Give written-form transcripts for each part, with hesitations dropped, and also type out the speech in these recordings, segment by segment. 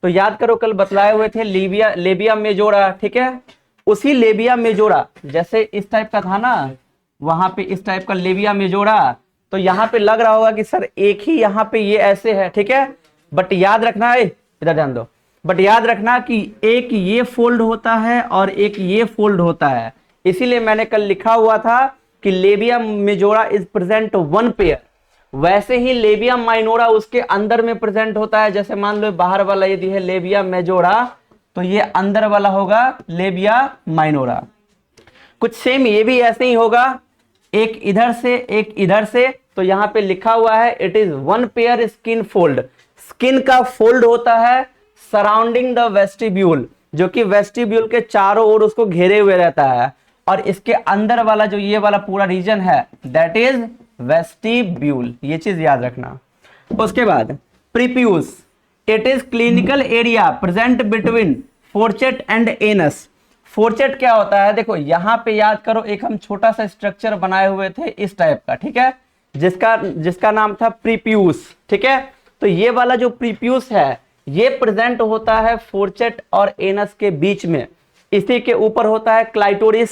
तो याद करो कल बतलाए हुए थे लेबिया मेजोरा, ठीक है। उसी लेबिया मेजोरा जैसे इस टाइप का था ना, वहां पे इस टाइप का लेबिया मेजोरा, तो यहाँ पे लग रहा होगा कि सर एक ही यहाँ पे ये ऐसे है, ठीक है। बट याद रखना है, इधर ध्यान दो, बट याद रखना कि एक ये फोल्ड होता है और एक ये फोल्ड होता है। इसीलिए मैंने कल लिखा हुआ था कि labia majora is present one pair, वैसे ही लेबिया माइनोरा उसके अंदर में प्रेजेंट होता है। जैसे मान लो बाहर वाला यदि है लेबिया मेजोरा, तो ये अंदर वाला होगा लेबिया माइनोरा। कुछ सेम ये भी ऐसे ही होगा, एक इधर से एक इधर से। तो यहां पे लिखा हुआ है it is one pair skin fold, skin का फोल्ड होता है सराउंडिंग द वेस्टिब्यूल, जो कि वेस्टिब्यूल के चारों ओर उसको घेरे हुए रहता है। और इसके अंदर वाला जो ये वाला पूरा रीजन है दैट इज वेस्टिब्यूल, ये चीज याद रखना। उसके बाद prepuce, it is clinical area present between fourchette and anus. Fourchette क्या होता है, देखो यहां पे याद करो एक हम छोटा सा स्ट्रक्चर बनाए हुए थे इस टाइप का, ठीक है, जिसका नाम था प्रीप्यूस, ठीक है। तो ये वाला जो प्रीप्यूस है ये प्रेजेंट होता है फोर्चेट और एनस के बीच में। इसी के ऊपर होता है क्लाइटोरिस,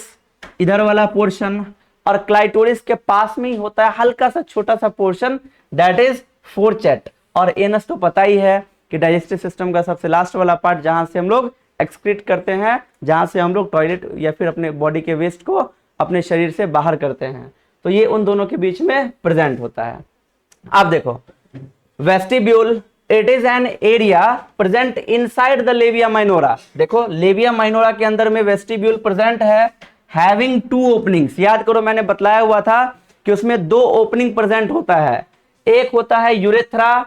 इधर वाला पोर्शन, और क्लाइटोरिस के पास में ही होता है हल्का सा छोटा सा पोर्शन दैट इज फोर्चेट। और एनस तो पता ही है कि डाइजेस्टिव सिस्टम का सबसे लास्ट वाला पार्ट, जहां से हम लोग एक्सक्रीट करते हैं, जहां से हम लोग टॉयलेट या फिर अपने बॉडी के वेस्ट को अपने शरीर से बाहर करते हैं। तो ये उन दोनों के बीच में प्रेजेंट होता है। अब देखो vestibule, it is an area present inside the labia minora. देखो लेबिया माइनोरा के अंदर में वेस्टिब्यूल प्रेजेंट है, हैविंग टू ओपनिंग्स। याद करो मैंने बतलाया हुआ था कि उसमें दो ओपनिंग प्रेजेंट होता है। एक होता है यूरेथ्रा,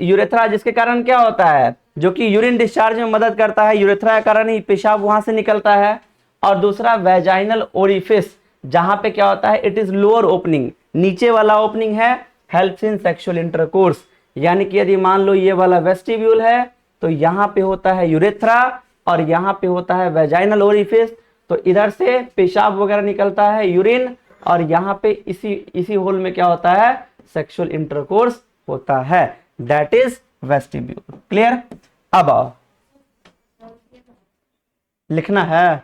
यूरेथ्रा जिसके कारण क्या होता है, जो कि यूरिन डिस्चार्ज में मदद करता है, यूरेथ्रा के कारण ही पेशाब वहां से निकलता है। और दूसरा वेजाइनल ओरिफिस, जहां पे क्या होता है इट इज लोअर ओपनिंग, नीचे वाला ओपनिंग है, हेल्प्स इन सेक्सुअल इंटरकोर्स। यानी कि यदि मान लो ये वाला वेस्टिब्यूल है तो यहां पे होता है यूरेथ्रा और यहां पे होता है वेजाइनल ओरिफिस। तो इधर से पेशाब वगैरह निकलता है यूरिन, और यहां पे इसी होल में क्या होता है सेक्सुअल इंटरकोर्स होता है, दैट इज वेस्टिब्यूल। क्लियर? अब आओ लिखना है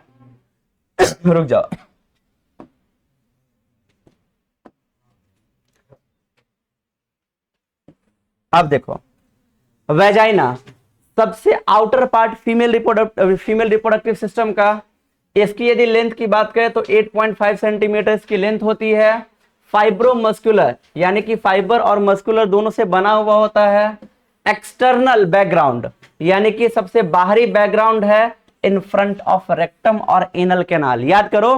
रुक जाओ। अब देखो वेजाइना सबसे outer part female reproductive system का, इसकी यदि लेंथ की बात करें तो 8.5 सेंटीमीटर इसकी लेंथ होती है। फाइब्रोमस्कुलर यानी कि फाइबर और मस्कुलर दोनों से बना हुआ होता है। एक्सटर्नल बैकग्राउंड यानी कि सबसे बाहरी बैकग्राउंड है इन फ्रंट ऑफ रेक्टम और एनल कैनाल। याद करो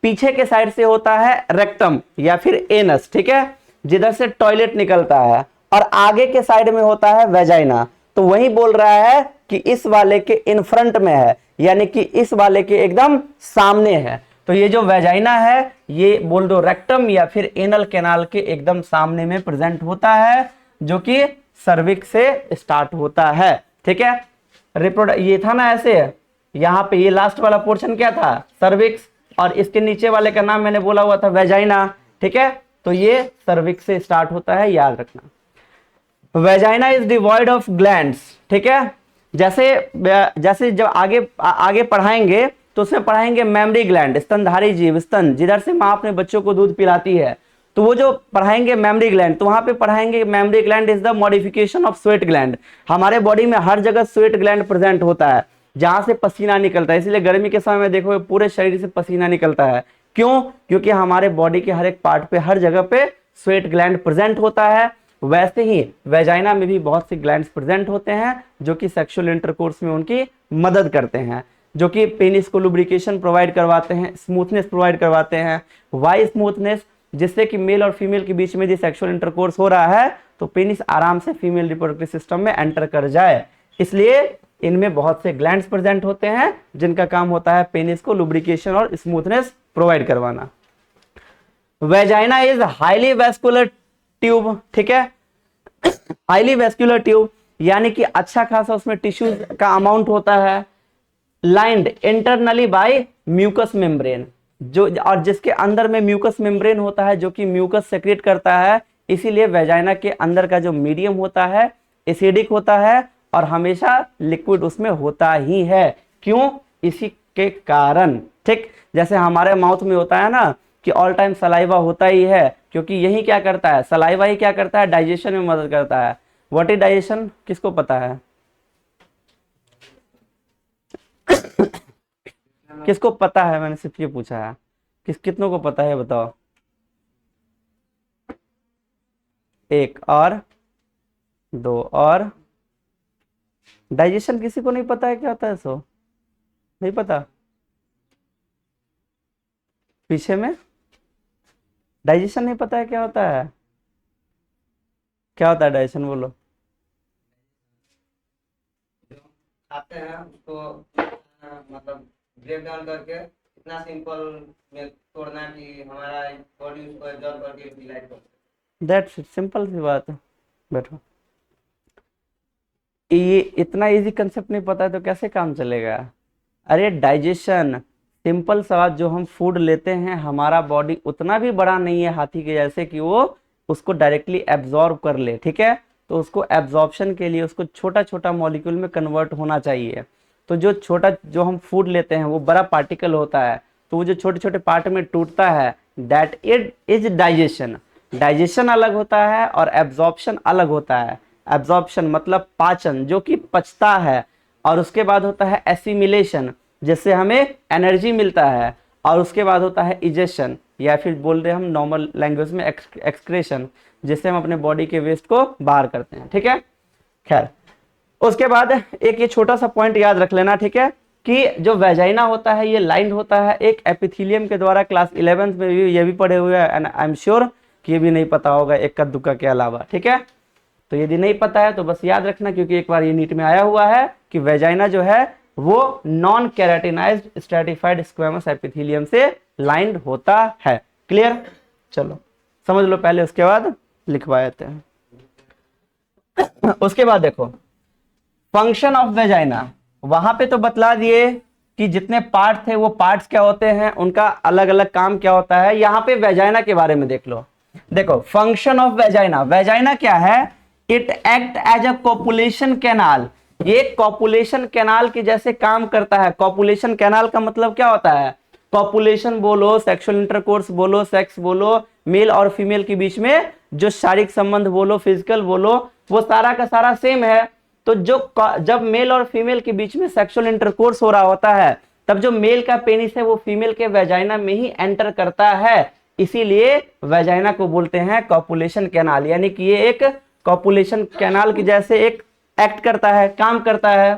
पीछे के साइड से होता है रेक्टम या फिर एनस, ठीक है, जिधर से टॉयलेट निकलता है, और आगे के साइड में होता है वेजाइना। तो वही बोल रहा है कि इस वाले के इन फ्रंट में है, यानी कि इस वाले के एकदम सामने है। तो ये जो वेजाइना है ये बोल दो रेक्टम या फिर एनल कैनाल के एकदम सामने में प्रेजेंट होता है, जो कि सर्विक्स से स्टार्ट होता है, ठीक है। ये था ना ऐसे, यहाँ पे ये लास्ट वाला पोर्शन क्या था सर्विक्स, और इसके नीचे वाले का नाम मैंने बोला हुआ था वेजाइना, ठीक है। तो ये सर्विक्स से स्टार्ट होता है, याद रखना। Vagina is devoid of glands, ठीक है। जैसे जब आगे पढ़ाएंगे तो उसमें पढ़ाएंगे मेमरी ग्लैंड, स्तनधारी जीव, स्तन जिधर से माँ अपने बच्चों को दूध पिलाती है, तो वो जो पढ़ाएंगे मेमरी ग्लैंड, तो वहां पे पढ़ाएंगे mammary gland is the modification of sweat gland. हमारे बॉडी में हर जगह स्वेट ग्लैंड प्रेजेंट होता है जहां से पसीना निकलता है, इसलिए गर्मी के समय में देखो पूरे शरीर से पसीना निकलता है। क्यों? क्योंकि हमारे बॉडी के हर एक पार्ट पे हर जगह पे स्वेट ग्लैंड प्रेजेंट होता है। वैसे ही वेजाइना में भी बहुत सी ग्लैंड्स प्रेजेंट होते हैं जो कि सेक्सुअल इंटरकोर्स में उनकी मदद करते हैं, जो कि पेनिस को लुब्रिकेशन प्रोवाइड करवाते हैं, स्मूथनेस प्रोवाइड करवाते हैं। Why smoothness? जिससे कि मेल और फीमेल के बीच में यदि सेक्सुअल इंटरकोर्स हो रहा है तो पेनिस आराम से फीमेल रिप्रोडक्टिव सिस्टम में एंटर कर जाए। इसलिए इनमें बहुत से ग्लैंड्स प्रेजेंट होते हैं जिनका काम होता है पेनिस को लुब्रिकेशन और स्मूथनेस प्रोवाइड करवाना। Vagina is highly vascular tube, ठीक है। हाईली वेस्कुलर ट्यूब यानी कि अच्छा खासा उसमें टिश्यूज का अमाउंट होता है। Lined internally by mucus membrane, जो और जिसके अंदर में म्यूकस मेम्ब्रेन होता है जो कि म्यूकस सेक्रेट करता है। इसीलिए वेजाइना के अंदर का जो मीडियम होता है एसिडिक होता है और हमेशा लिक्विड उसमें होता ही है। क्यों? इसी के कारण। ठीक, जैसे हमारे माउथ में होता है ना कि ऑल टाइम सलाइवा होता ही है, क्योंकि यही क्या करता है, सलाइवा ही क्या करता है, डाइजेशन में मदद करता है। व्हाट इज डाइजेशन, किसको पता है? किसको पता है? मैंने सिर्फ ये पूछा है, कितनों को पता है बताओ? एक और दो और। डाइजेशन किसी को नहीं पता है क्या होता है? सो नहीं पता? पीछे में डाइजेशन नहीं पता है क्या होता है? क्या होता है डाइजेशन, बोलो। खाते हैं उसको मतलब ब्रेक डाउन करके इतना सिंपल में तोड़ना है कि हमारा बॉडी उसको एब्जॉर्ब करके यूटिलाइज कर सके। दैट्स सिंपल सी बात है। बैठो। ये इतना इजी कंसेप्ट नहीं पता है तो कैसे काम चलेगा? अरे डाइजेशन सिंपल सा बात, जो हम फूड लेते हैं हमारा बॉडी उतना भी बड़ा नहीं है हाथी के जैसे कि वो उसको डायरेक्टली एब्जॉर्ब कर ले। ठीक है, तो उसको एब्जॉर्प्शन के लिए उसको छोटा छोटा मॉलिक्यूल में कन्वर्ट होना चाहिए। तो जो हम फूड लेते हैं वो बड़ा पार्टिकल होता है, तो वो जो छोटे छोटे पार्ट में टूटता है, दैट इज डाइजेशन। डाइजेशन अलग होता है और एब्जॉर्प्शन अलग होता है। एब्जॉर्प्शन मतलब पाचन, जो कि पचता है, और उसके बाद होता है एसिमिलेशन, जिससे हमें एनर्जी मिलता है, और उसके बाद होता है इजेशन, या फिर बोल रहे हम नॉर्मल लैंग्वेज में एक्सक्रेशन, जिससे हम अपने बॉडी के वेस्ट को बाहर करते हैं। ठीक है, खैर उसके बाद एक ये छोटा सा पॉइंट याद रख लेना, ठीक है, कि जो वेजाइना होता है ये लाइंड होता है एक एपिथेलियम के द्वारा। क्लास 11th में भी ये भी पढ़े हुए हैं, एंड आई एम श्योर कि ये भी नहीं पता होगा एक का दुक्का के अलावा। ठीक है, तो यदि नहीं पता है तो बस याद रखना, क्योंकि एक बार ये नीट में आया हुआ है कि वेजाइना जो है वो नॉन कैराटिनाइज्ड स्ट्रैटिफाइड स्क्वेमस एपिथेलियम से लाइंड होता है। क्लियर? चलो समझ लो पहले, उसके बाद लिखवा देते हैं। उसके बाद देखो फंक्शन ऑफ वेजाइना, वहां पे तो बतला दिए कि जितने पार्ट थे वो पार्ट्स क्या होते हैं, उनका अलग अलग काम क्या होता है। यहां पे वेजाइना के बारे में देख लो। देखो फंक्शन ऑफ वेजाइना, वेजाइना क्या है? It act as a copulation canal. ये कॉपुलेशन कैनाल के जैसे काम करता है। कॉपुलेशन कैनाल का मतलब क्या होता है? कॉपुलेशन बोलो, सेक्सुअल इंटरकोर्स बोलो, सेक्स बोलो, मेल और फीमेल के बीच में जो शारीरिक संबंध बोलो, फिजिकल बोलो, वो सारा का सारा सेम है। तो जब मेल और फीमेल के बीच में सेक्सुअल इंटरकोर्स हो रहा होता है, तब जो मेल का पेनिस है वो फीमेल के वेजाइना में ही एंटर करता है। इसीलिए वेजाइना को बोलते हैं कॉपुलेशन कैनाल, यानी कि ये एक कॉपुलेशन कैनाल की जैसे एक एक्ट करता है, काम करता है।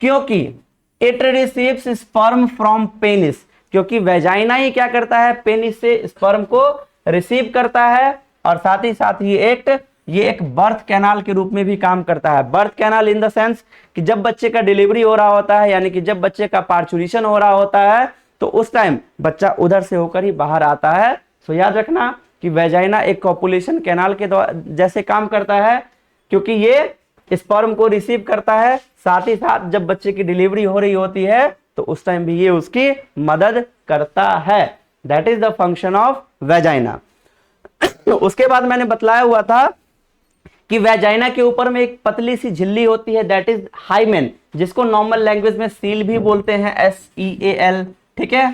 क्योंकि it receives sperm from penis, क्योंकि वेजाइना ही क्या करता है, पेनिस से स्पर्म को रिसीव करता है, और साथ ही साथ ये एक बर्थ कैनाल के रूप में भी काम करता है। Birth canal in the sense कि जब बच्चे का डिलीवरी हो रहा होता है, यानी कि जब बच्चे का पार्चुरेशन हो रहा होता है, तो उस टाइम बच्चा उधर से होकर ही बाहर आता है। तो याद रखना कि वेजाइना एक कॉपुलेशन कैनाल के जैसे काम करता है, क्योंकि ये स्पर्म को रिसीव करता है, साथ ही साथ जब बच्चे की डिलीवरी हो रही होती है तो उस टाइम भी ये उसकी मदद करता है। That is the function of vagina. उसके बाद मैंने बतलाया हुआ था कि वेजाइना के ऊपर में एक पतली सी झिल्ली होती है, दैट इज हाइमेन, जिसको नॉर्मल लैंग्वेज में सील भी बोलते हैं, SEAL। ठीक है,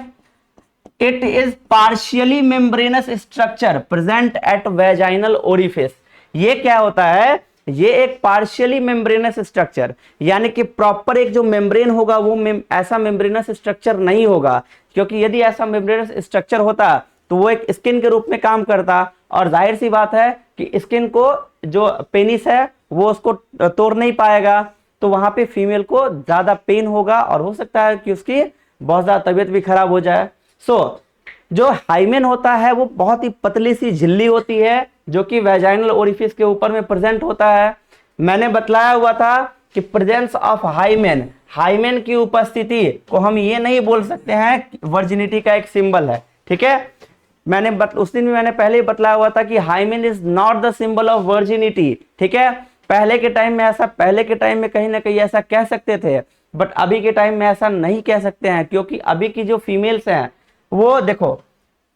it is partially membranous structure present at vaginal orifice. ये क्या होता है? ये एक पार्शियली मेम्ब्रेनस स्ट्रक्चर, यानी कि प्रॉपर एक जो मेम्ब्रेन होगा वो ऐसा मेम्ब्रेनस स्ट्रक्चर नहीं होगा, क्योंकि यदि ऐसा मेम्ब्रेनस स्ट्रक्चर होता तो वो एक स्किन के रूप में काम करता, और जाहिर सी बात है कि स्किन को जो पेनिस है वो उसको तोड़ नहीं पाएगा, तो वहां पे फीमेल को ज्यादा पेन होगा और हो सकता है कि उसकी बहुत ज्यादा तबीयत भी खराब हो जाए। जो हाइमेन होता है वो बहुत ही पतली सी झिल्ली होती है, जो कि वेजाइनल ओरिफिस के ऊपर में प्रेजेंट होता है। मैंने बतलाया हुआ था कि प्रेजेंस ऑफ हाइमेन, हाइमेन की उपस्थिति को हम ये नहीं बोल सकते हैं वर्जिनिटी का एक सिंबल है। ठीक है, उस दिन भी मैंने पहले ही बतलाया हुआ था कि hymen is not the symbol of virginity. ठीक है, पहले के टाइम में कहीं ना कहीं ऐसा कह सकते थे, बट अभी के टाइम में ऐसा नहीं कह सकते हैं, क्योंकि अभी की जो फीमेल्स हैं वो देखो,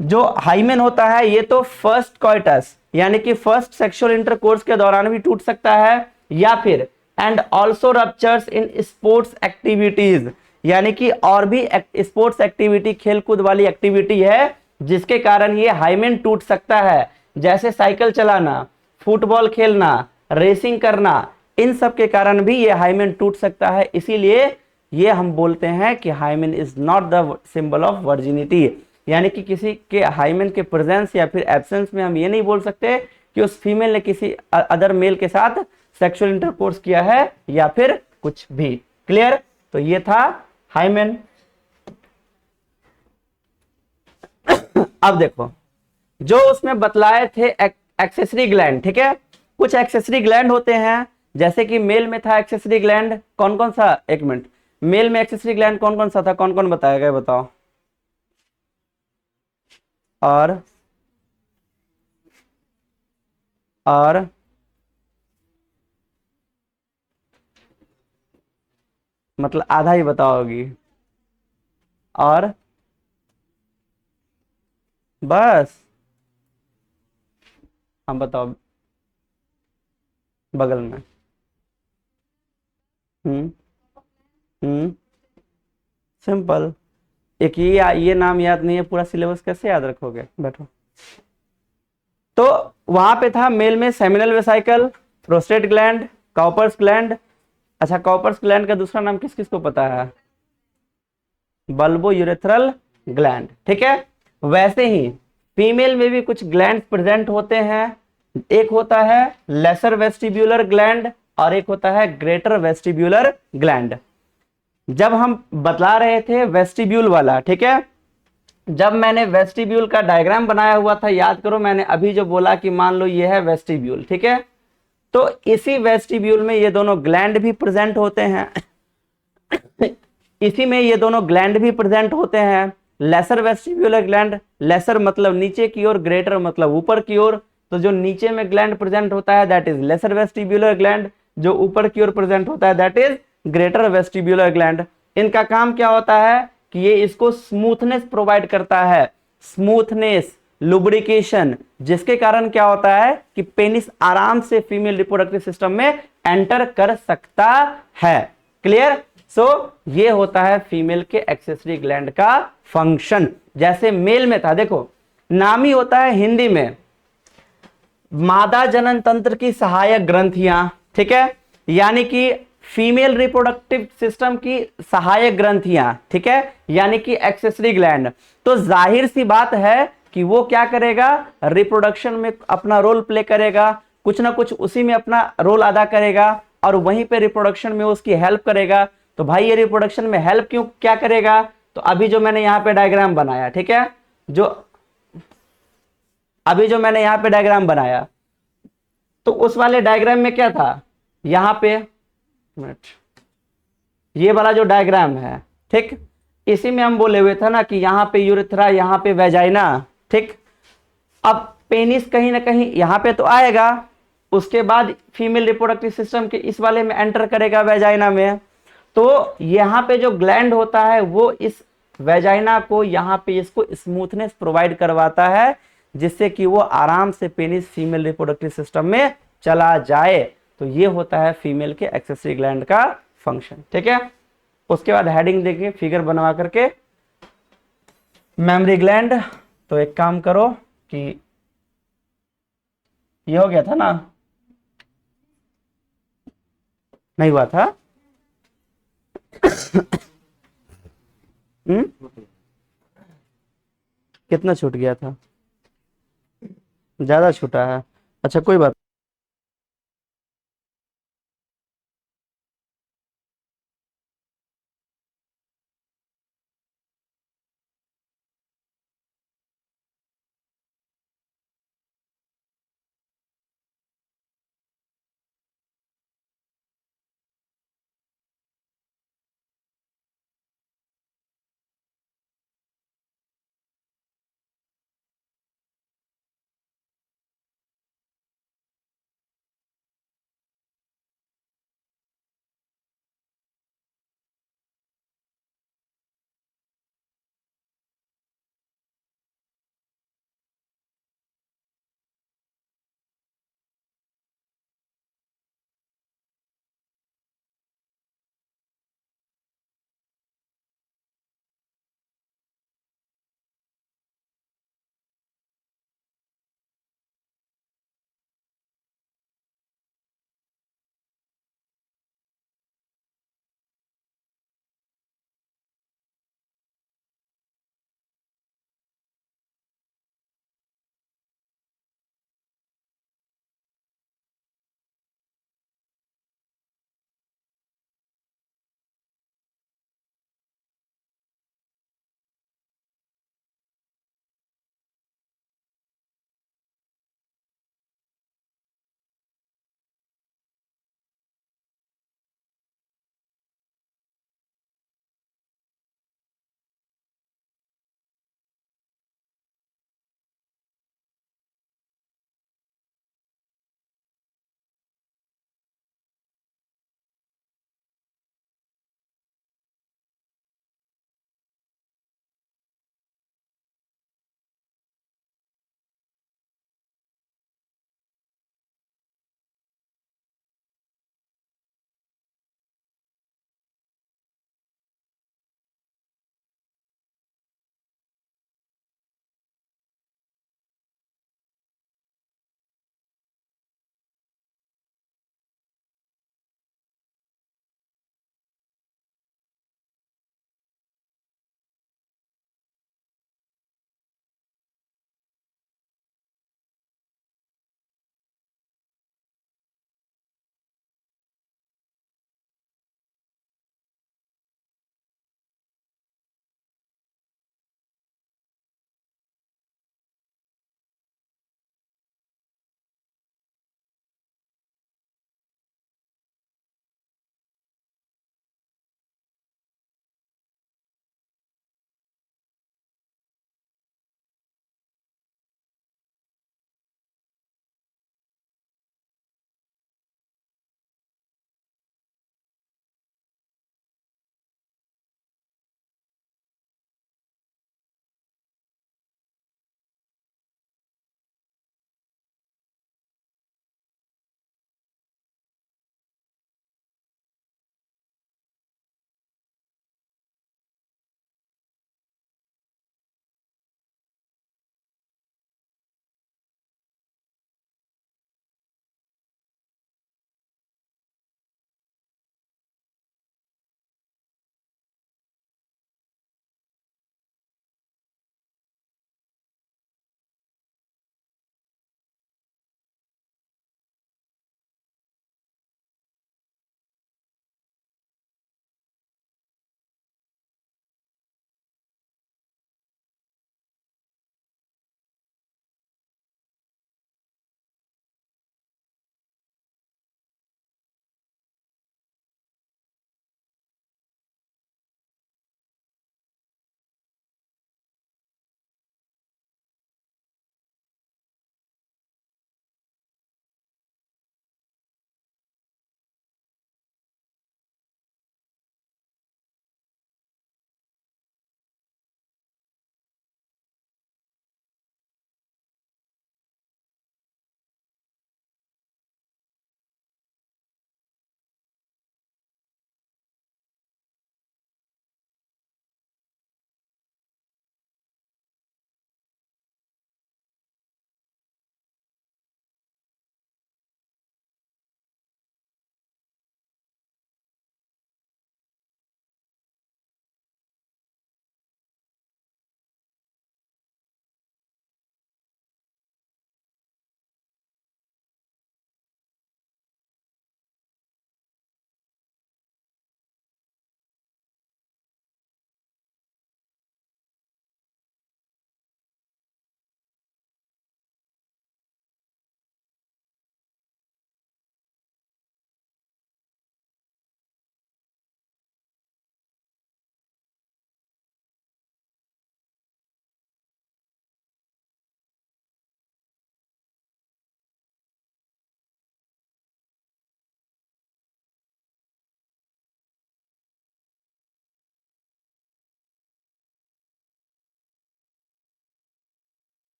जो हाइमेन होता है ये तो फर्स्ट कॉइटस यानी कि फर्स्ट सेक्सुअल इंटरकोर्स के दौरान भी टूट सकता है, या फिर and also ruptures in sports activities, यानी कि और भी स्पोर्ट्स एक्टिविटी, खेलकूद वाली एक्टिविटी है जिसके कारण ये हाइमेन टूट सकता है, जैसे साइकिल चलाना, फुटबॉल खेलना, रेसिंग करना, इन सब के कारण भी ये हाइमेन टूट सकता है। इसीलिए ये हम बोलते हैं कि hymen is not the symbol of virginity, यानी कि किसी के हाइमेन के प्रेजेंस या फिर एब्सेंस में हम ये नहीं बोल सकते कि उस फीमेल ने किसी अदर मेल के साथ सेक्सुअल इंटरकोर्स किया है या फिर कुछ भी। क्लियर? तो ये था हाइमेन। अब देखो, जो उसमें बतलाए थे एक्सेसरी ग्लैंड, ठीक है, कुछ एक्सेसरी ग्लैंड होते हैं, जैसे कि मेल में था एक्सेसरी ग्लैंड कौन कौन सा, एक मिनट, मेल में एक्सेसरी ग्लैंड कौन कौन सा था, कौन कौन बताया गया बताओ। और और मतलब आधा ही बताओगी, और बस, हम बताओ बगल में। हम्म हम्म सिंपल। एक ये नाम याद नहीं है, पूरा सिलेबस कैसे याद रखोगे, बैठो। तो वहां पे था मेल में seminal vesicle, prostate gland, Cowper's gland. अच्छा, कॉपर्स ग्लैंड का दूसरा नाम किस किस को पता है? बल्बो यूरेथ्रल ग्लैंड, ठीक है। वैसे ही फीमेल में भी कुछ ग्लैंड प्रेजेंट होते हैं, एक होता है लेसर वेस्टिब्यूलर ग्लैंड और एक होता है ग्रेटर वेस्टिब्यूलर ग्लैंड। जब हम बतला रहे थे वेस्टिब्यूल वाला, ठीक है, जब मैंने वेस्टिब्यूल का डायग्राम बनाया हुआ था, याद करो मैंने अभी जो बोला कि मान लो ये है वेस्टिब्यूल, ठीक है, तो इसी वेस्टिब्यूल में ये दोनों ग्लैंड भी प्रेजेंट होते हैं। इसी में ये दोनों ग्लैंड भी प्रेजेंट होते हैं, लेसर वेस्टिब्यूलर ग्लैंड, लेसर मतलब नीचे की ओर, ग्रेटर मतलब ऊपर की ओर। तो जो नीचे में ग्लैंड प्रेजेंट होता है that is lesser vestibular gland, जो ऊपर की ओर प्रेजेंट होता है that is greater vestibular gland. इनका काम क्या होता है कि ये इसको स्मूथनेस प्रोवाइड करता है, स्मूथनेस, लुब्रिकेशन, जिसके कारण क्या होता है कि पेनिस आराम से फीमेल रिप्रोडक्टिव सिस्टम में एंटर कर सकता है। क्लियर? सो ये होता है फीमेल के एक्सेसरी ग्लैंड का फंक्शन। जैसे मेल में था, देखो नाम ही होता है हिंदी में मादा जनन तंत्र की सहायक ग्रंथियां, ठीक है, यानी कि फीमेल रिप्रोडक्टिव सिस्टम की सहायक ग्रंथियां, ठीक है, यानी कि एक्सेसरी ग्लैंड। तो जाहिर सी बात है कि वो क्या करेगा, रिप्रोडक्शन में अपना रोल प्ले करेगा, कुछ ना कुछ उसी में अपना रोल अदा करेगा और वहीं पे रिप्रोडक्शन में उसकी हेल्प करेगा। तो भाई ये रिप्रोडक्शन में हेल्प क्यों क्या करेगा, तो अभी जो मैंने यहां पे डायग्राम बनाया, ठीक है, जो अभी जो मैंने यहां पे डायग्राम बनाया, तो उस वाले डायग्राम में क्या था, यहां पे मिनट, ये वाला जो डायग्राम है, ठीक, इसी में हम बोले हुए थे ना कि यहां पे यूरेथ्रा, यहां पे वेजाइना, ठीक। अब पेनिस कहीं ना कहीं यहां पे तो आएगा, उसके बाद फीमेल रिप्रोडक्टिव सिस्टम के इस वाले में एंटर करेगा वेजाइना में। तो यहां पे जो ग्लैंड होता है वो इस वेजाइना को यहां पे इसको स्मूथनेस प्रोवाइड करवाता है, जिससे कि वो आराम से पेनिस फीमेल रिप्रोडक्टिव सिस्टम में चला जाए। तो ये होता है फीमेल के एक्सेसरी ग्लैंड का फंक्शन, ठीक है। उसके बाद हेडिंग देखिए फिगर बनवा करके, मेमरी ग्लैंड। तो एक काम करो कि ये हो गया था ना, नहीं हुआ था। कितना छूट गया था, ज्यादा छूटा है, अच्छा कोई बात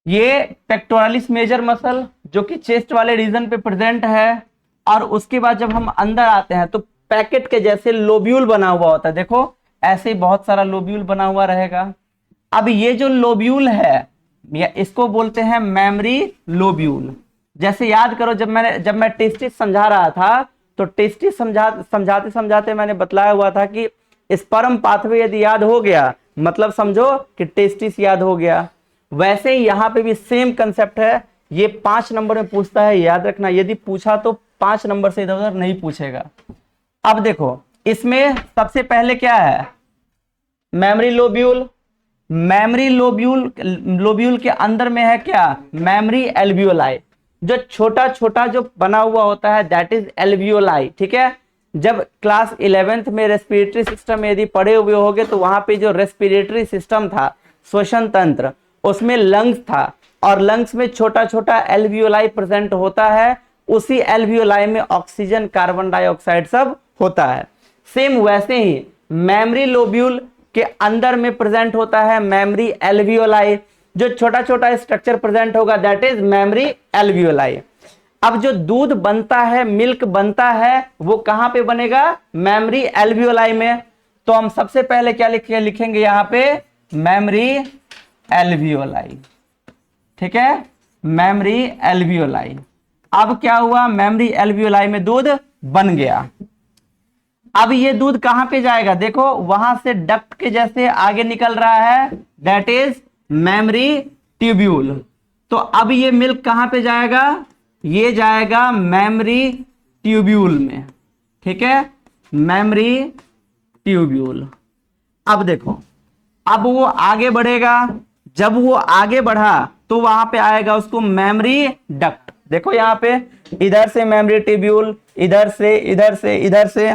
ये पेक्टोरालिस मेजर मसल जो कि चेस्ट वाले रीजन पे प्रेजेंट है। और उसके बाद जब हम अंदर आते हैं तो पैकेट के जैसे लोब्यूल बना हुआ होता है, देखो ऐसे ही बहुत सारा लोब्यूल बना हुआ रहेगा। अब ये जो लोब्यूल है या इसको बोलते हैं मेमोरी लोब्यूल। जैसे याद करो जब मैं टेस्टिस समझा रहा था तो टेस्टिस समझाते समझाते मैंने बतलाया हुआ था कि स्पर्म पाथवे यदि याद हो गया मतलब समझो कि टेस्टिस याद हो गया। वैसे ही यहाँ पे भी सेम कंसेप्ट है। ये 5 नंबर में पूछता है, याद रखना, यदि पूछा तो 5 नंबर से इधर उधर नहीं पूछेगा। अब देखो इसमें सबसे पहले क्या है, मेमोरी लोब्यूल। मेमोरी लोब्यूल के अंदर में है क्या, मेमोरी एल्वियोलाई। जो छोटा छोटा जो बना हुआ होता है दैट इज एल्वियोलाई, ठीक है। जब क्लास 11th में रेस्पिरेटरी सिस्टम में यदि पढ़े हुए होगे तो वहां पे जो रेस्पिरेटरी सिस्टम था, श्वसन तंत्र, उसमें लंग्स था और लंग्स में छोटा छोटा एल्वियोलाई प्रेजेंट होता है। उसी एल्वियोलाई में ऑक्सीजन, कार्बन डाइऑक्साइड सब होता है। सेम वैसे ही मेमोरी लोब्यूल के अंदर में प्रेजेंट होता है मेमोरी एल्वियोलाई। जो छोटा छोटा स्ट्रक्चर प्रेजेंट होगा दैट इज मेमोरी एल्वियोलाई। अब जो दूध बनता है, मिल्क बनता है, वो कहां पे बनेगा, मेमोरी एल्वियोलाई में। तो हम सबसे पहले क्या लिखेंगे यहां पे, मेमोरी एल्वियोलाई, ठीक है, मेमोरी एल्वियोलाई। अब क्या हुआ, मेमोरी एल्वियोलाई में दूध बन गया। अब ये दूध कहां पे जाएगा, देखो वहां से डक्ट के जैसे आगे निकल रहा है दैट इज मेमोरी ट्यूब्यूल। तो अब ये मिल्क कहां पे जाएगा, ये जाएगा मेमोरी ट्यूब्यूल में, ठीक है, मेमोरी ट्यूब्यूल। अब देखो अब वो आगे बढ़ेगा, जब वो आगे बढ़ा तो वहां पे आएगा उसको मेमोरी डक्ट। देखो यहाँ पे इधर से मेमोरी ट्यूब्यूल, इधर से इधर से इधर से,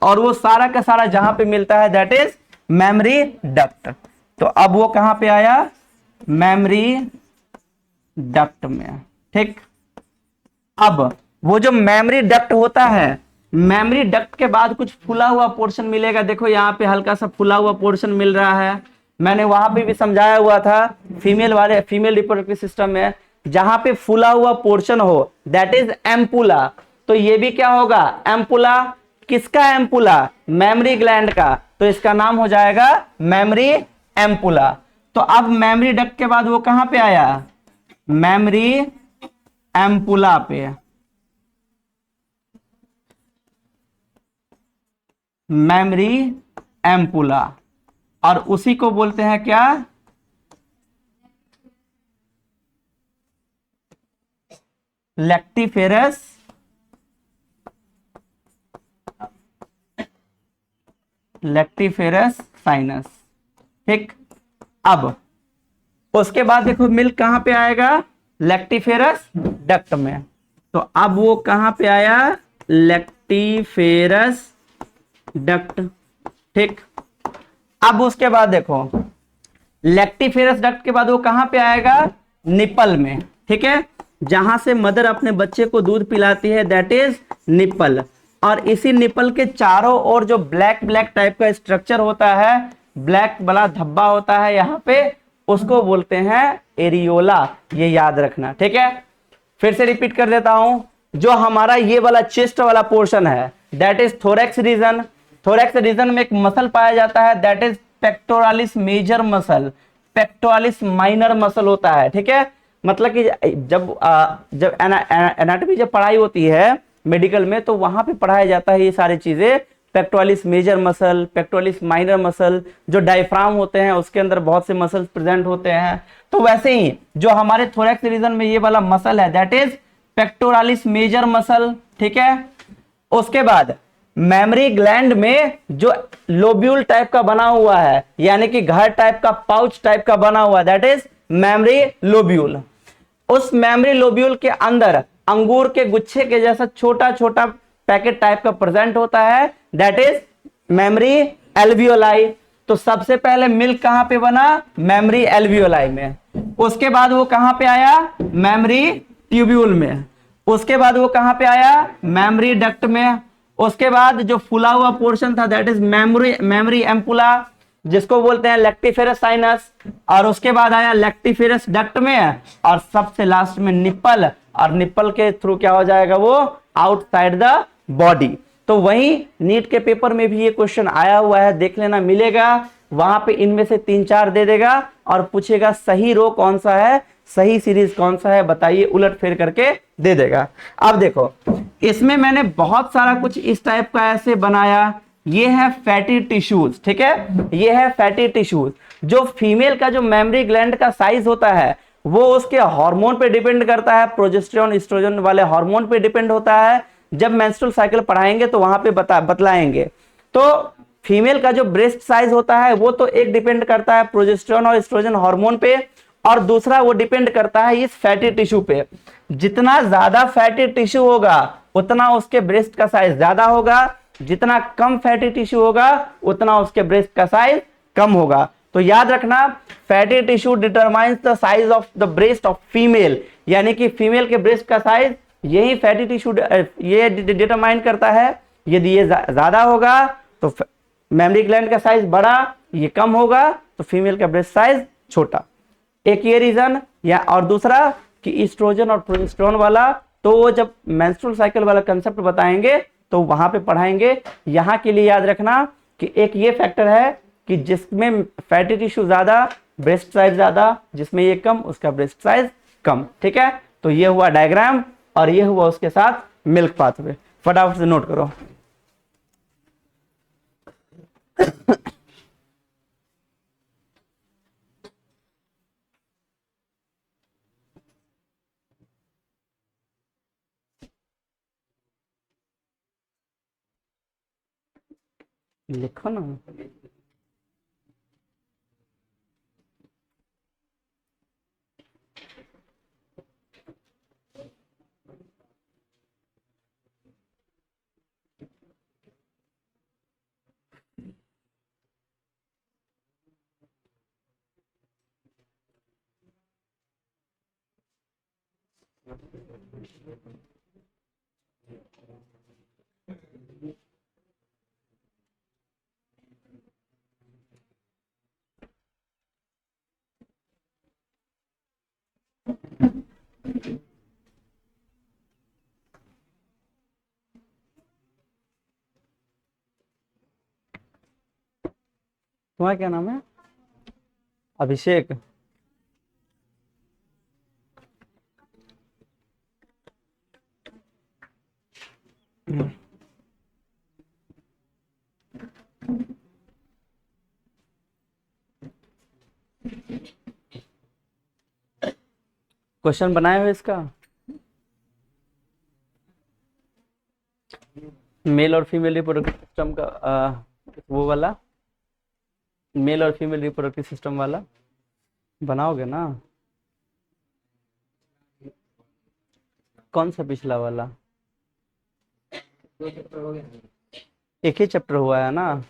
और वो सारा का सारा जहां पे मिलता है दैट इज मेमोरी डक्ट। तो अब वो कहां पे आया, मेमोरी डक्ट में, ठीक। अब वो जो मेमोरी डक्ट होता है, मेमोरी डक्ट के बाद कुछ फूला हुआ पोर्शन मिलेगा। देखो यहाँ पे हल्का सा फूला हुआ पोर्शन मिल रहा है। मैंने वहां पे भी समझाया हुआ था फीमेल रिप्रोडक्टिव सिस्टम में, जहां पे फूला हुआ पोर्शन हो दैट इज एम्पुला। तो ये भी क्या होगा, एम्पुला। किसका एम्पुला, मेमोरी ग्लैंड का, तो इसका नाम हो जाएगा मेमोरी एम्पुला। तो अब मेमोरी डक्ट के बाद वो कहां पे आया, मेमोरी एम्पुला पे, मेमोरी एम्पुला। और उसी को बोलते हैं क्या, लैक्टिफेरस साइनस, ठीक। अब उसके बाद देखो मिल्क कहां पे आएगा, लैक्टिफेरस डक्ट में। तो अब वो कहां पे आया, लैक्टिफेरस डक्ट, ठीक। अब उसके बाद देखो लैक्टिफेरस डक्ट के बाद वो कहां पे आएगा, निपल में, ठीक है, जहां से मदर अपने बच्चे को दूध पिलाती है दैट इज निपल। और इसी निपल के चारों ओर जो ब्लैक ब्लैक टाइप का स्ट्रक्चर होता है, ब्लैक वाला धब्बा होता है यहाँ पे, उसको बोलते हैं एरियोला। ये याद रखना, ठीक है। फिर से रिपीट कर देता हूं, जो हमारा ये वाला चेस्ट वाला पोर्शन है that is thorax region. Thorax region में एक मसल पाया जाता है that is pectoralis major muscle, pectoralis minor muscle होता है, ठीक है। मतलब कि जब एनाटॉमी जब पढ़ाई होती है मेडिकल में तो वहां पे पढ़ाया जाता है ये सारी चीजें, pectoralis major muscle, pectoralis minor muscle. जो डायफ्राम होते हैं उसके अंदर बहुत से मसल्स प्रेजेंट होते हैं। तो वैसे ही जो हमारे थोरैक्स रीजन में ये वाला मसल है that is pectoralis major muscle, ठीक है। उसके बाद मेमोरी ग्लैंड में जो लोब्यूल टाइप का बना हुआ है, यानी कि घर टाइप का, पाउच टाइप का बना हुआ है दैट इज मेमोरी लोब्यूल। उस मेमोरी लोब्यूल के अंदर अंगूर के गुच्छे के जैसा छोटा छोटा पैकेट टाइप का प्रेजेंट होता है दैट इज मेमोरी एल्वियोलाई। तो सबसे पहले मिल्क कहां पे बना, मेमोरी एल्वियोलाई में। उसके बाद वो कहां पे आया, मेमोरी ट्यूब्यूल में। उसके बाद वो कहां पे आया, मेमोरी डक्ट में। उसके बाद जो फूला हुआ पोर्शन था दैट इज मेमोरी एम्पुला। जिसको बोलते हैं लेक्टिफेरस साइनस, और उसके बाद आया लेक्टिफेरस डक्ट में, और सबसे लास्ट में निप्पल, और निप्पल के थ्रू क्या हो जाएगा वो आउटसाइड द बॉडी। तो वही नीट के पेपर में भी ये क्वेश्चन आया हुआ है, देख लेना मिलेगा, वहां पे इनमें से 3-4 दे देगा और पूछेगा सही रो कौन सा है, सही सीरीज कौन सा है, बताइए, उलट फेर करके दे देगा। अब देखो इसमें मैंने बहुत सारा कुछ इस टाइप का ऐसे बनाया, ये है फैटी टिश्यूज, ठीक है, ये है फैटी टिश्यूज। जो फीमेल का जो मेमरी ग्लैंड का साइज होता है वो उसके हार्मोन पे डिपेंड करता है, प्रोजेस्टेरोन एस्ट्रोजन वाले हार्मोन पे डिपेंड होता है। जब मेंस्ट्रुअल साइकिल पढ़ाएंगे तो वहां पे बतलाएंगे। तो फीमेल का जो ब्रेस्ट साइज होता है वो तो एक डिपेंड करता है प्रोजेस्टेरोन और एस्ट्रोजन हार्मोन पे, और दूसरा वो डिपेंड करता है इस फैटी टिश्यू पे। जितना ज्यादा फैटी टिश्यू होगा उतना उसके ब्रेस्ट का साइज ज्यादा होगा, जितना कम फैटी टिश्यू होगा उतना उसके ब्रेस्ट का साइज कम होगा। तो याद रखना, fatty tissue determines the size of the breast of female, यानी कि फीमेल के ब्रेस्ट का साइज यही फैटी टिश्यू ये डिटरमाइन करता है। यदि ये ज्यादा होगा तो मेमरी ग्लैंड का साइज बड़ा, ये कम होगा तो फीमेल का ब्रेस्ट साइज छोटा। एक ये रीजन, या और दूसरा कि ईस्ट्रोजन और प्रोजेस्टेरोन वाला, तो वो जब मेंस्ट्रुअल साइकिल वाला कंसेप्ट बताएंगे तो वहां पे पढ़ाएंगे। यहाँ के लिए याद रखना कि एक ये फैक्टर है कि जिसमें फैटी टिश्यू ज्यादा ब्रेस्ट साइज ज्यादा, जिसमें ये कम उसका ब्रेस्ट साइज कम, ठीक है। तो ये हुआ डायग्राम और ये हुआ उसके साथ मिल्क पाथवे। फटाफट से नोट करो। लिखो ना। तुम्हारा क्या नाम है? अभिषेक। क्वेश्चन बनाए हो इसका? मेल और फीमेल रिप्रोडक्टिव सिस्टम का वो वाला, मेल और फीमेल रिप्रोडक्टिव सिस्टम वाला बनाओगे ना? कौन सा पिछला वाला? एक ही चैप्टर हुआ है ना?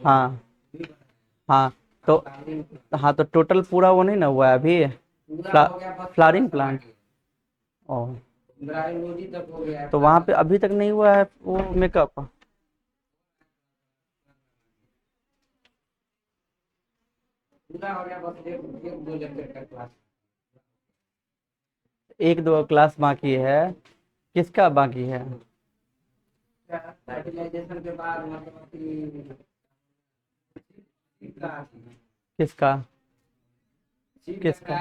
हाँ हाँ, तो हाँ तो टोटल पूरा वो नहीं ना हुआ है अभी, फ्लावरिंग प्लांट। ओ, तो वहां पे अभी तक नहीं हुआ है वो मेकअप? एक दो क्लास बाकी है। किसका बाकी है? फर्टिलाइजेशन के बाद मतलब किसका? किसका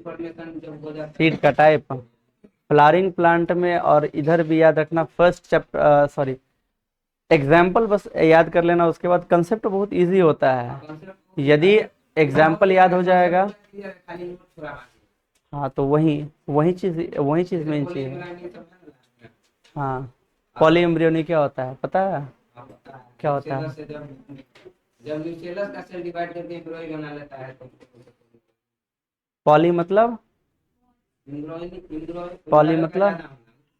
फॉर्मेशन जब हो जाता है, सीड का टाइप फ्लावरिंग प्लांट में। और इधर भी याद रखना, फर्स्ट चैप्टर सॉरी एग्जाम्पल बस याद कर लेना, उसके बाद कंसेप्ट बहुत इजी होता है। यदि एग्जाम्पल याद हो जाएगा, हाँ तो वही चीज मेन चीज है। हाँ, पॉली एम्ब्रियोनी क्या होता है पता है? क्या होता है? जब न्यूक्लियस का सेल डिवाइड करके एम्ब्रियो बना लेता है तो पॉली मतलब, पॉली मतलब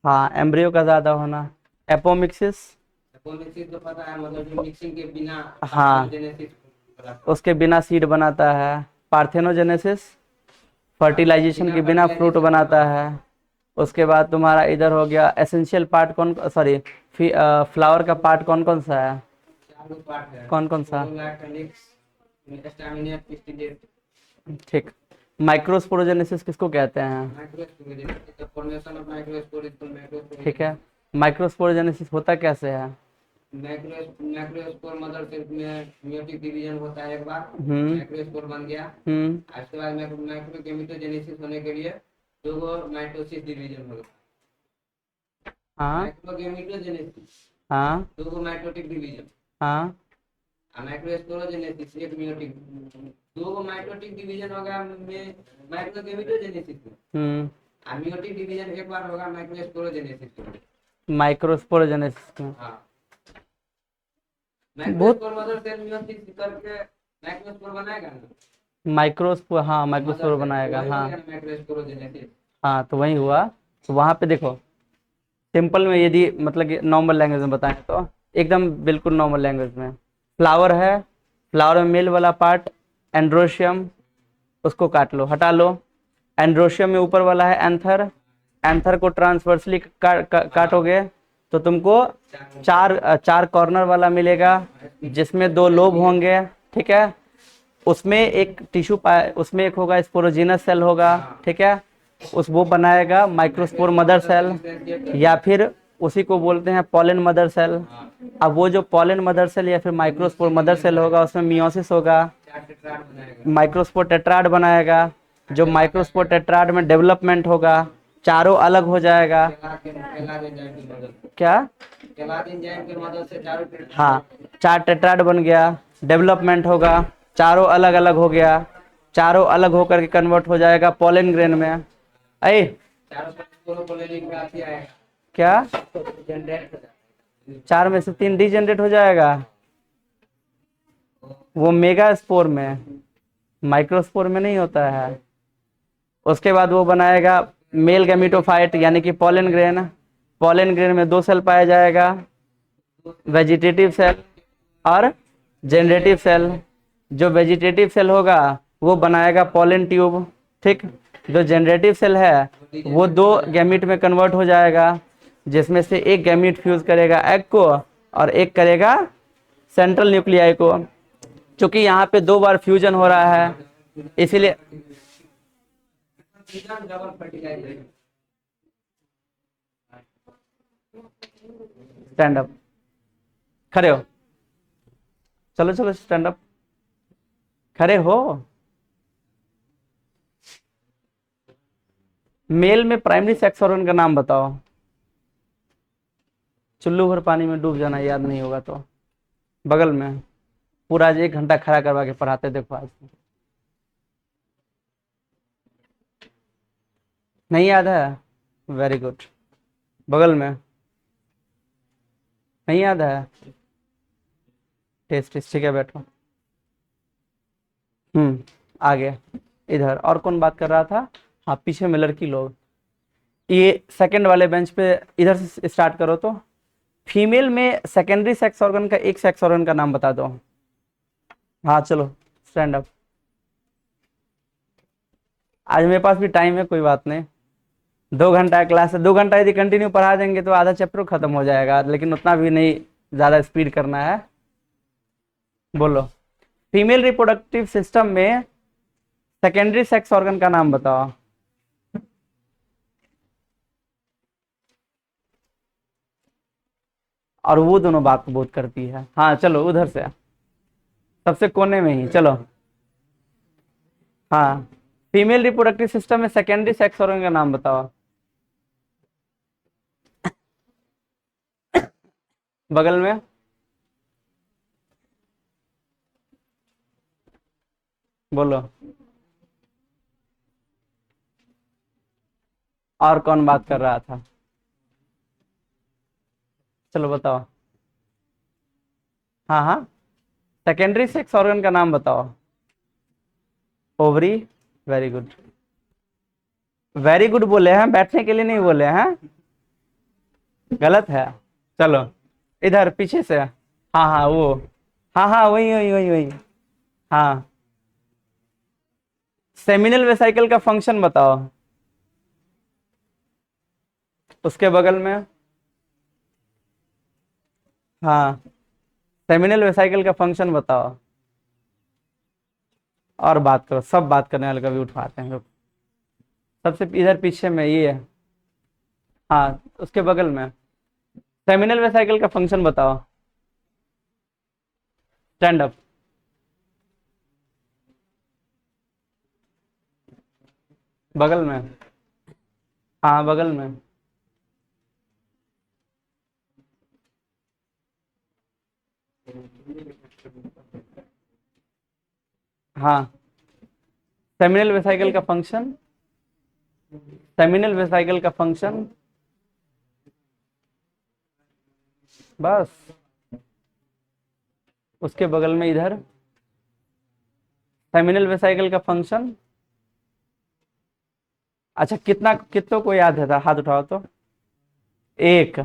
हाँ एम्ब्रियो का ज्यादा होना। एपोमिक्सिस तो पता है, मतलब जो मिक्सिंग के बिना हाँ उसके बिना सीड बनाता है। पार्थेनोजेनेसिस फर्टिलाइजेशन के बिना फ्रूट बनाता है। उसके बाद तुम्हारा इधर हो गया एसेंशियल पार्ट कौन, सॉरी फ्लावर का पार्ट कौन कौन सा है? चार लोग पार्ट है। कौन कौन सा? Stamina pistillate. ठीक। माइक्रोस्पोरोजेनेसिस किसको कहते हैं? Microsporogenesis the formation of microspore is called microsporogenesis. ठीक है, माइक्रोस्पोरोजेनेसिस होता कैसे है? माइक्रोस्पोर मदर सेल में मियोटिक डिवीजन होता है एक बार, हम्म माइक्रोस्पोर बन गया, हम्म उसके बाद माइक्रोगेमिटोजेनेसिस होने के लिए दो गो माइटोसिस डिवीजन होगा। हाँ माइक्रोगेमिटोजेनेसिस हाँ दो गो माइटोटिक डिवीजन, हाँ माइक्रोस्पोरोजेनेसिस एक मियोटिक, दो गो माइटोटिक डिवीजन होगा में माइक्रोगेमिटोजेनेसिस में, हम्म और मियोटिक डिवीजन एक बार होगा माइक्रोस्पोरोजेनेसिस में। माइक्रोस्पोरोजेनेसिस में हाँ, बहुत माइक्रोस्पोर मदर सेल मियोसिस करके माइक्रोस्पोर बनाएगा ना, माइक्रोस्पोर, हाँ माइक्रोस्पोर मदर सेल बनाएगा, वही हो हाँ गया ना माइक्रोस्पोरोजेनेसिस। हाँ, तो वही हुआ। तो वहां पे देखो, सिंपल में यदि मतलब कि नॉर्मल लैंग्वेज में बताएं तो एकदम बिल्कुल नॉर्मल लैंग्वेज में, फ्लावर है, फ्लावर में मेल वाला पार्ट एंड्रोशियम, उसको काट लो, हटा लो। एंड्रोशियम में ऊपर वाला है एंथर, एंथर को ट्रांसवर्सली काटोगे तो तुमको चार कॉर्नर वाला मिलेगा, जिसमें दो लोब होंगे। ठीक है, उसमें एक टिश्यू उसमें एक होगा स्पोरोजिनस सेल होगा। ठीक है, उस वो बनाएगा माइक्रोस्पोर मदर सेल, या फिर उसी को बोलते हैं पॉलन मदर सेल। अब वो जो पॉलन मदर सेल या फिर माइक्रोस्पोर मदर सेल होगा, उसमें मियोसिस होगा, माइक्रोस्पोर टेट्राड बनाएगा। जो माइक्रोस्पोर टेट्राड में डेवलपमेंट होगा, चारों अलग हो जाएगा। क्या? हाँ, चार टेट्राड बन गया, डेवलपमेंट होगा, चारों अलग अलग हो गया, चारों अलग होकर के कन्वर्ट हो जाएगा पॉलन ग्रेन में। अरे क्या? चार में से तीन डीजेनरेट हो जाएगा, वो मेगा स्पोर में, माइक्रोस्पोर में नहीं होता है। उसके बाद वो बनाएगा मेल गैमेटोफाइट यानी कि पॉलन ग्रेन। पॉलन ग्रेन में दो सेल पाया जाएगा, वेजिटेटिव सेल और जनरेटिव सेल। जो वेजिटेटिव सेल होगा वो बनाएगा पॉलन ट्यूब। ठीक, जो जनरेटिव सेल है वो दो गैमीट में कन्वर्ट हो जाएगा, जिसमें से एक गैमीट फ्यूज करेगा एग को और एक करेगा सेंट्रल न्यूक्लियाई को। क्योंकि यहाँ पे दो बार फ्यूजन हो रहा है, इसीलिए स्टैंड अप, खड़े हो, चलो चलो स्टैंड अप, खड़े हो। मेल में प्राइमरी सेक्स ऑर्गन का नाम बताओ। चुल्लू भर पानी में डूब जाना याद नहीं होगा तो बगल में पूरा आज 1 घंटा खड़ा करवा के पढ़ाते, देखो आज नहीं याद है? वेरी गुड, बगल में नहीं याद है? टेस्ट ठीक है, बैठो। आगे इधर और कौन बात कर रहा था? हाँ, पीछे में लड़की लोग। ये सेकंड वाले बेंच पे इधर से स्टार्ट करो। तो फीमेल में सेकेंडरी सेक्स ऑर्गन का एक सेक्स ऑर्गन का नाम बता दो। हाँ चलो स्टैंड अप। आज मेरे पास भी टाइम है, कोई बात नहीं। 2 घंटा क्लास है, 2 घंटा यदि कंटिन्यू पढ़ा देंगे तो आधा चैप्टर खत्म हो जाएगा, लेकिन उतना भी नहीं ज्यादा स्पीड करना है। बोलो, फीमेल रिप्रोडक्टिव सिस्टम में सेकेंडरी सेक्स ऑर्गन का नाम बताओ। और वो दोनों बात को बहुत करती है। हाँ चलो उधर से, सबसे कोने में ही चलो। हाँ, फीमेल रिप्रोडक्टिव सिस्टम में सेकेंडरी सेक्स ऑर्गन का नाम बताओ। बगल में बोलो, और कौन बात कर रहा था? चलो बताओ। हाँ हाँ, सेकेंडरी सेक्स ऑर्गन का नाम बताओ। Ovary, very good, very good बोले हैं, बैठने के लिए नहीं बोले हैं, गलत है। चलो इधर पीछे से, हाँ हाँ वो, हाँ हाँ वही वही वही वही। हाँ, सेमिनल वेसाइकल का फंक्शन बताओ। उसके बगल में, हाँ, सेमिनल वेसाइकल का फंक्शन बताओ। और बात करो, सब बात करने वाले कभी उठवाते हैं लोग। सबसे इधर पीछे में ये है, हाँ, उसके बगल में सेमिनल वेसाइकल का फंक्शन बताओ। Stand up. बगल में, हाँ, बगल में, हाँ, सेमिनल वेसाइकल का फंक्शन, सेमिनल वेसाइकल का फंक्शन, बस। उसके बगल में इधर सेमिनल वेसाइकल का फंक्शन। अच्छा, कितनों को याद है था, हाथ उठाओ तो। एक,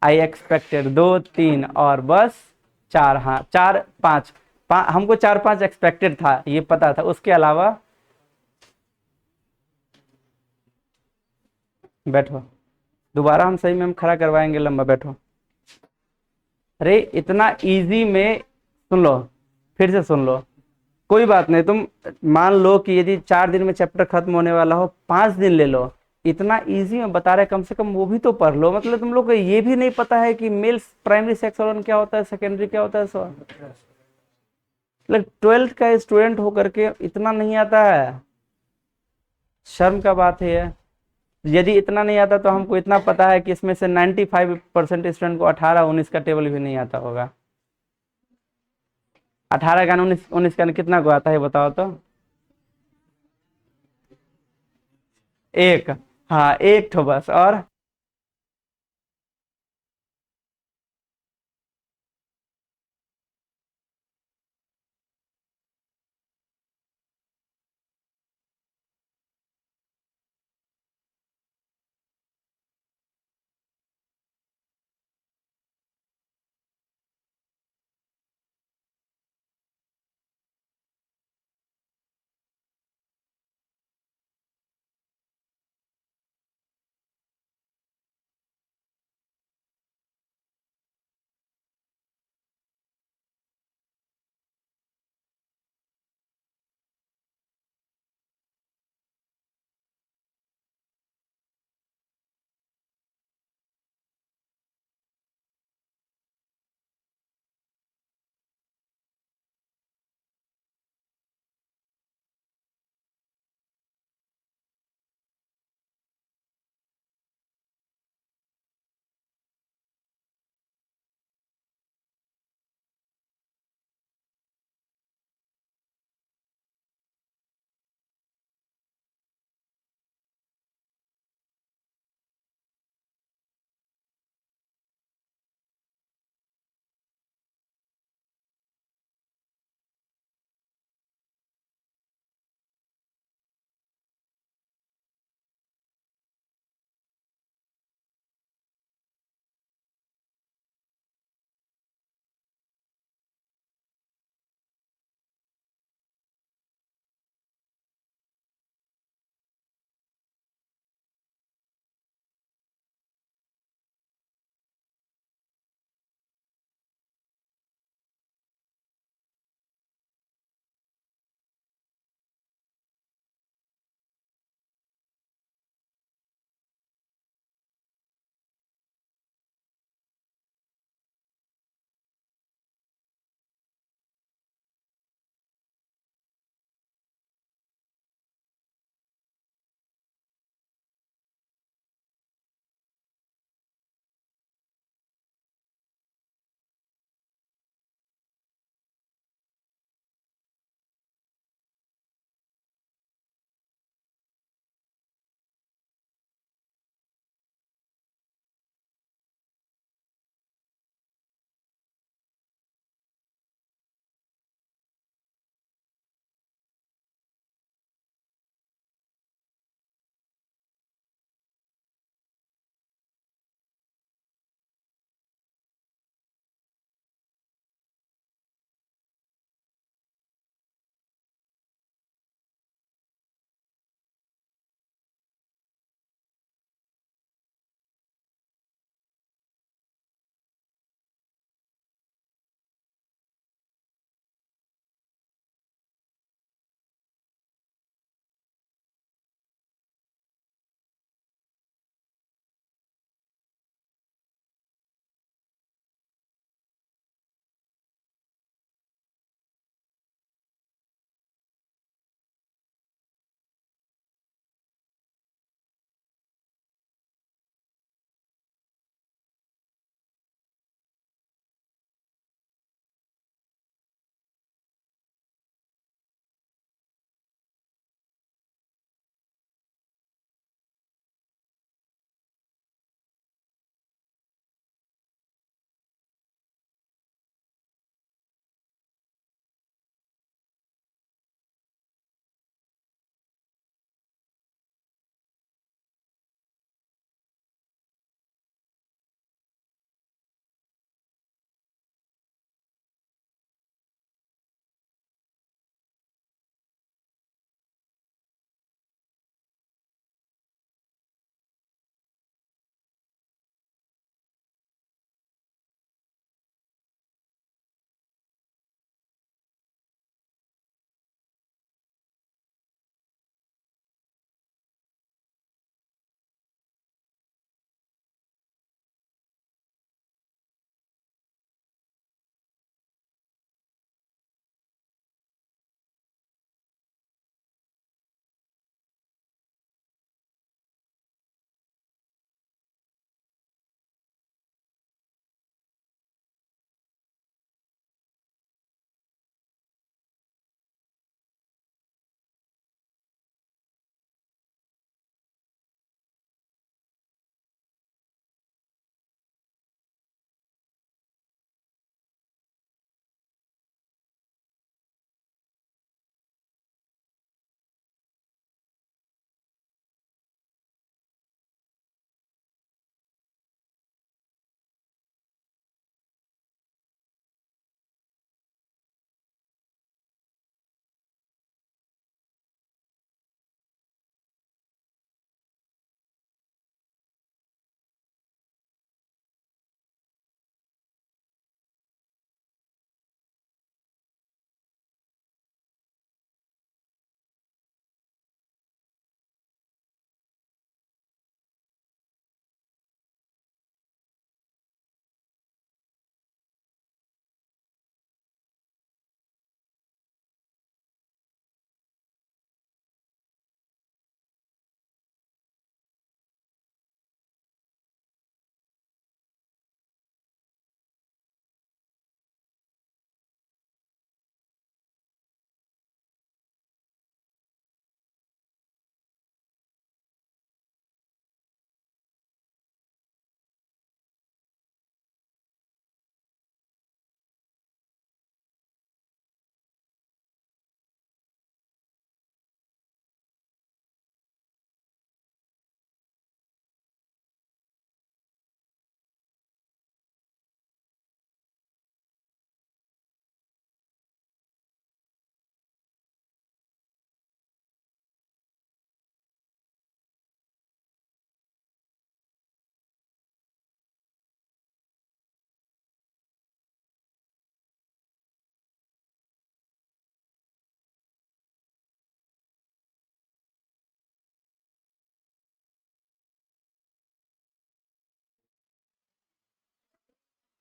आई एक्सपेक्टेड, दो, तीन, और बस चार, हाँ, चार पांच, हमको चार पांच एक्सपेक्टेड था, ये पता था। उसके अलावा बैठो, दोबारा हम सही में हम खड़ा करवाएंगे, लंबा बैठो। अरे इतना इजी में, सुन लो, फिर से सुन लो। कोई बात नहीं, तुम मान लो कि यदि 4 दिन में चैप्टर खत्म होने वाला हो, 5 दिन ले लो। इतना इजी में बता रहे, कम से कम वो भी तो पढ़ लो। मतलब तुम लोग को ये भी नहीं पता है कि मेल प्राइमरी सेक्स ऑर्गन क्या होता है, सेकेंडरी क्या होता है, सो मतलब 12th का स्टूडेंट होकर के इतना नहीं आता है, शर्म का बात है ये। यदि इतना नहीं आता तो हमको इतना पता है कि इसमें से 95% स्टूडेंट को 18 19 का टेबल भी नहीं आता होगा। 18 का 19 19 का कितना को आता है बताओ तो। एक, हाँ, एक ठो बस। और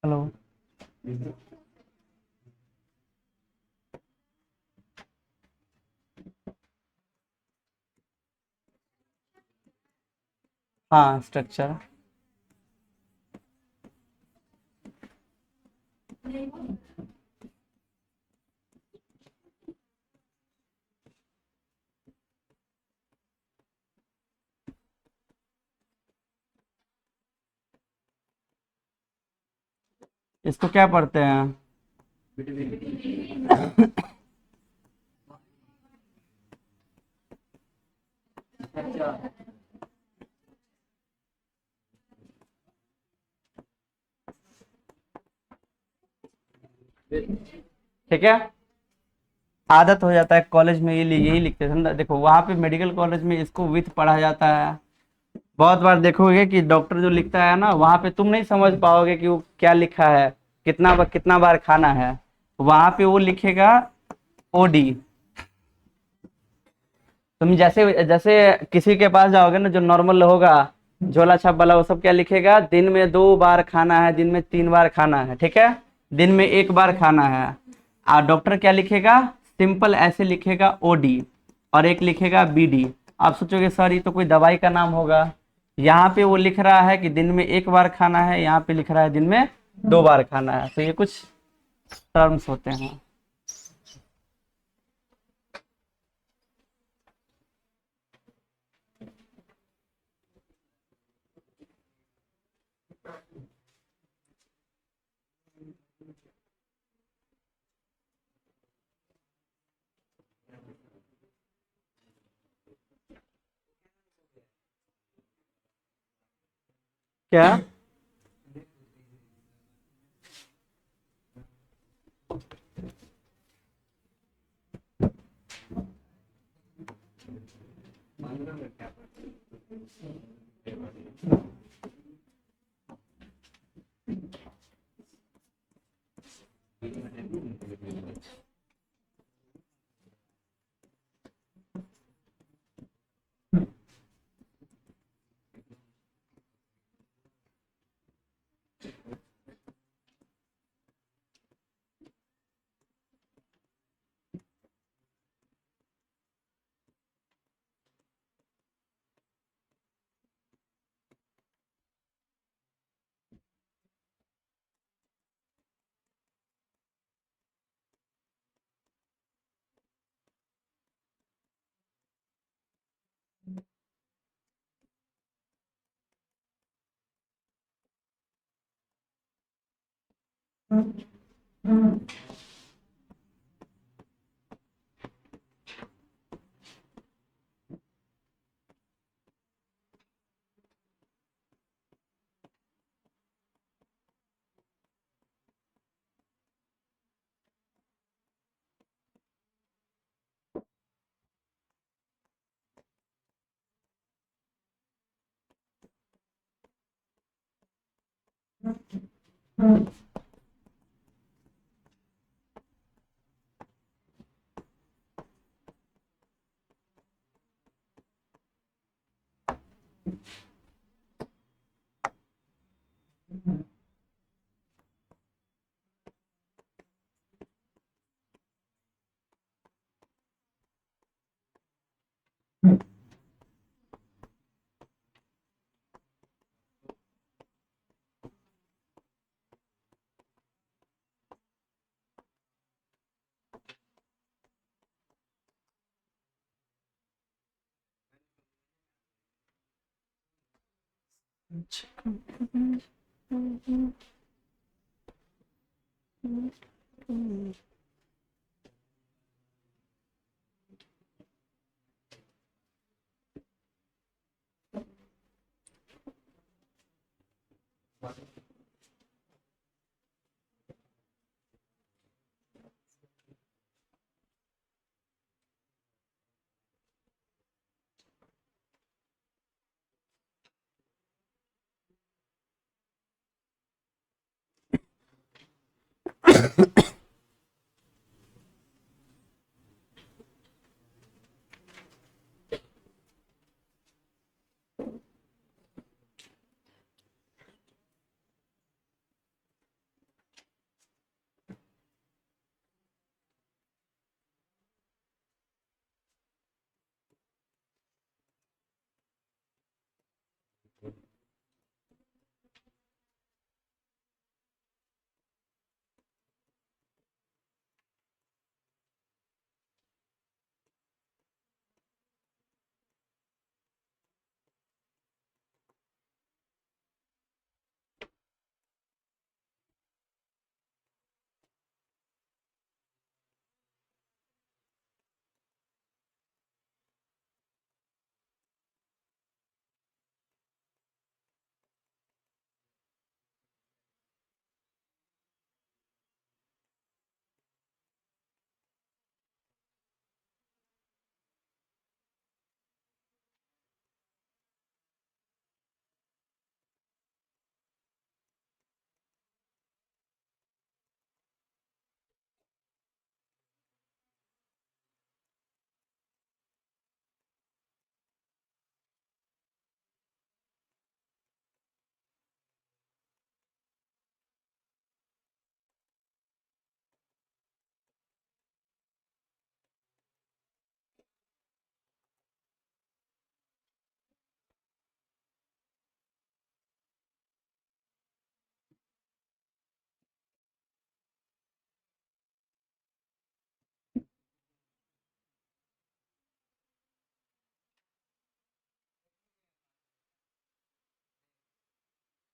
हेलो। हाँ, स्ट्रक्चर। इसको क्या पढ़ते हैं? ठीक है, आदत हो जाता है कॉलेज में, ये यही लिखते थे ना। देखो वहां पे मेडिकल कॉलेज में इसको विथ पढ़ा जाता है। बहुत बार देखोगे कि डॉक्टर जो लिखता है ना, वहां पे तुम नहीं समझ पाओगे कि वो क्या लिखा है, कितना बार खाना है। वहां पे वो लिखेगा ओडी। तुम जैसे जैसे किसी के पास जाओगे ना, जो नॉर्मल होगा, झोला छाप वाला, वो सब क्या लिखेगा, दिन में 2 बार खाना है, दिन में 3 बार खाना है, ठीक है, दिन में 1 बार खाना है। और डॉक्टर क्या लिखेगा, सिंपल ऐसे लिखेगा ओडी, और एक लिखेगा बीडी। आप सोचोगे सर ये तो कोई दवाई का नाम होगा। यहाँ पे वो लिख रहा है कि दिन में 1 बार खाना है, यहाँ पे लिख रहा है दिन में 2 बार खाना है। तो ये कुछ टर्म्स होते हैं। क्या?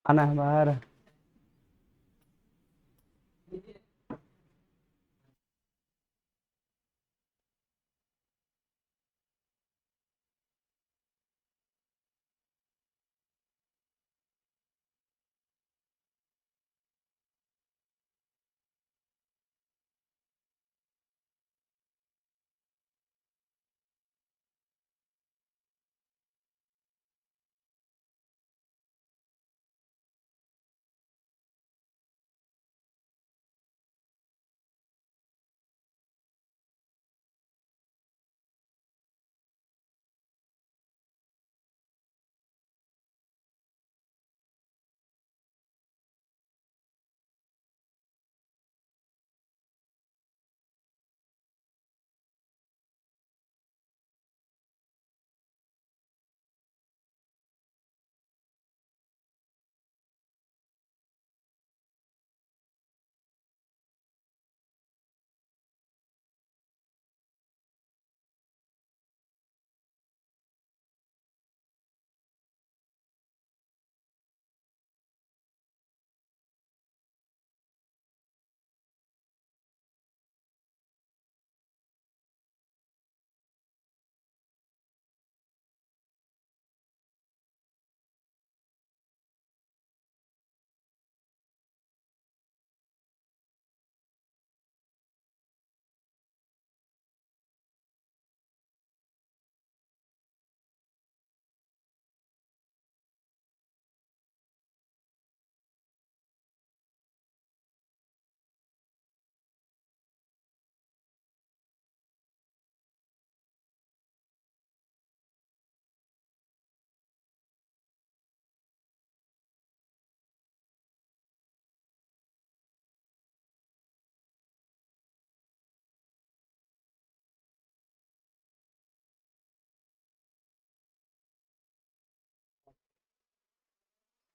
आना है बाहर।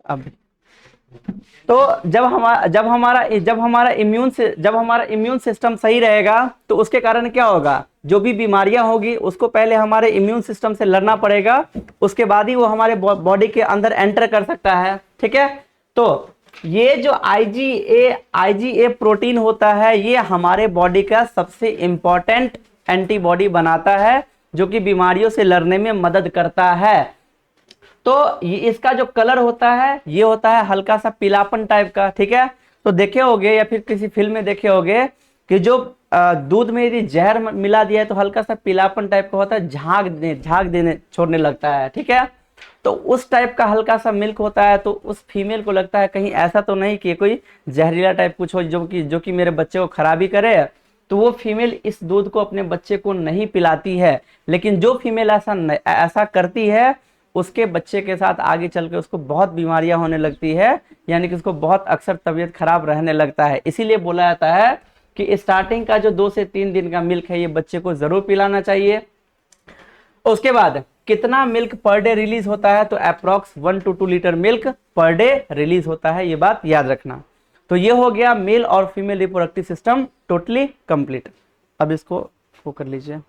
अब तो जब हमारा इम्यून सिस्टम सही रहेगा तो उसके कारण क्या होगा, जो भी बीमारियां होगी उसको पहले हमारे इम्यून सिस्टम से लड़ना पड़ेगा, उसके बाद ही वो हमारे बॉडी के अंदर एंटर कर सकता है। ठीक है, तो ये जो आईजीए प्रोटीन होता है ये हमारे बॉडी का सबसे इंपॉर्टेंट एंटीबॉडी बनाता है जो कि बीमारियों से लड़ने में मदद करता है। तो ये इसका जो कलर होता है ये होता है हल्का सा पीलापन टाइप का। ठीक है, तो देखे होगे या फिर किसी फिल्म में देखे होगे कि जो दूध में यदि जहर मिला दिया है तो हल्का सा पीलापन टाइप का होता है, झाग देने छोड़ने लगता है। ठीक है, तो उस टाइप का हल्का सा मिल्क होता है। तो उस फीमेल को लगता है कहीं ऐसा तो नहीं कि कोई जहरीला टाइप कुछ हो जो कि मेरे बच्चे को खराबी करे, तो वो फीमेल इस दूध को अपने बच्चे को नहीं पिलाती है। लेकिन जो फीमेल ऐसा करती है उसके बच्चे के साथ आगे चल के उसको बहुत बीमारियां होने लगती है, यानी कि उसको बहुत अक्सर तबीयत खराब रहने लगता है। इसीलिए बोला जाता है कि स्टार्टिंग का जो 2 से 3 दिन का मिल्क है ये बच्चे को जरूर पिलाना चाहिए। उसके बाद कितना मिल्क पर डे रिलीज होता है, तो approx 1 to 2 litre milk per day release होता है, ये बात याद रखना। तो ये हो गया मेल और female reproductive system totally complete. अब इसको कर लीजिए।